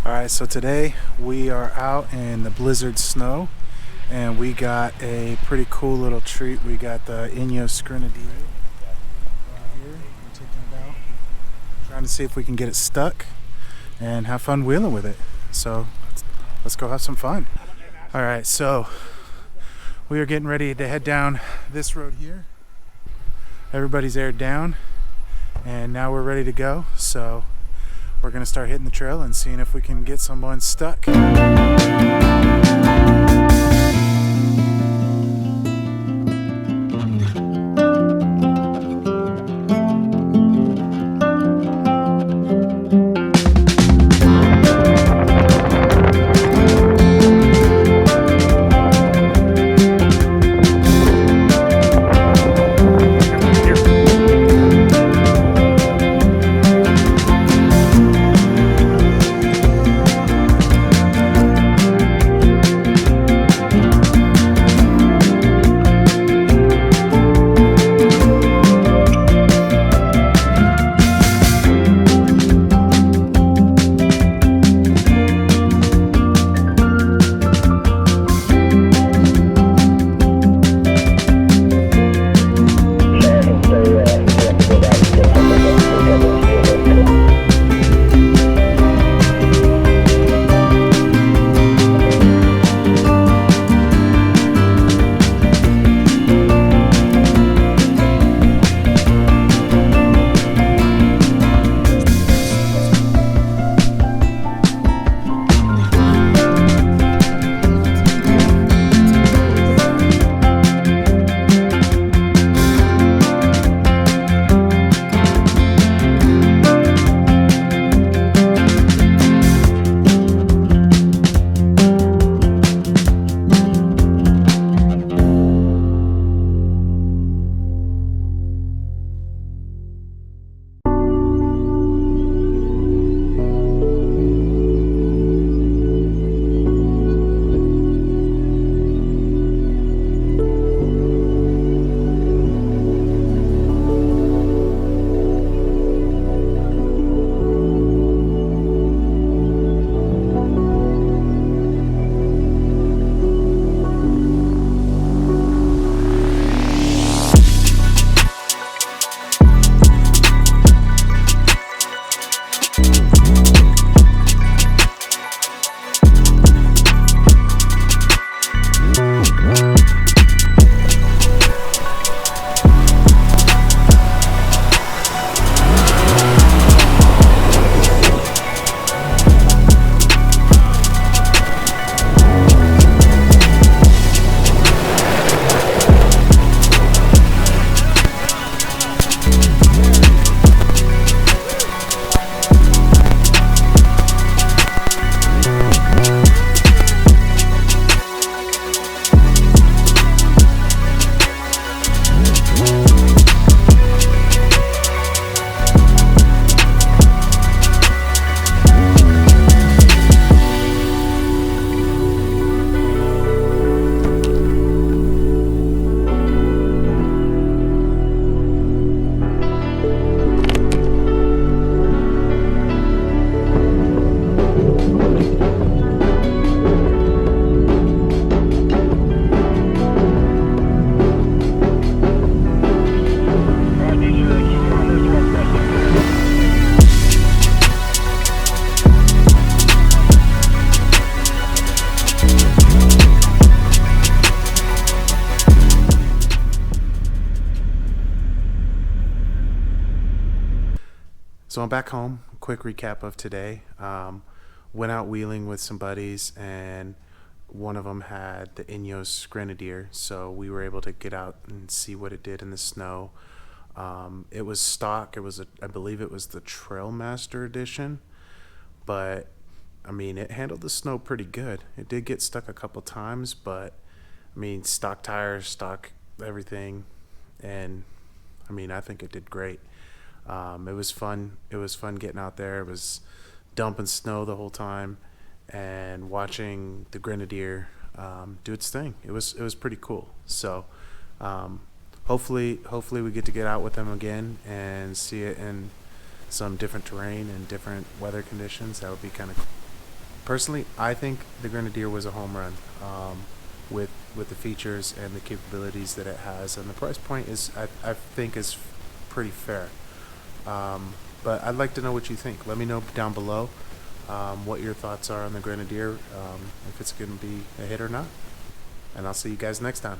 Alright, so today we are out in the blizzard snow and we got a pretty cool little treat. We got the Inos Grenadier over here. We're taking it out, trying to see if we can get it stuck and have fun wheeling with it. So let's go have some fun. Alright, so we are getting ready to head down this road here. Everybody's aired down and now we're ready to go. So we're going to start hitting the trail and seeing if we can get someone stuck. So I'm back home. Quick recap of today. Went out wheeling with some buddies, and one of them had the Inos Grenadier, so we were able to get out and see what it did in the snow. It was stock. I believe it was the Trailmaster edition, but I mean, it handled the snow pretty good. It did get stuck a couple times, but I mean, stock tires, stock everything, and I mean, I think it did great. It was fun. It was fun getting out there. It was dumping snow the whole time and watching the Grenadier do its thing. It was pretty cool. So hopefully we get out with them again and see it in some different terrain and different weather conditions. That would be kind of cool. Personally, I think the Grenadier was a home run, with the features and the capabilities that it has, and the price point is I think is pretty fair. But I'd like to know what you think. Let me know down below what your thoughts are on the Grenadier, if it's going to be a hit or not. And I'll see you guys next time.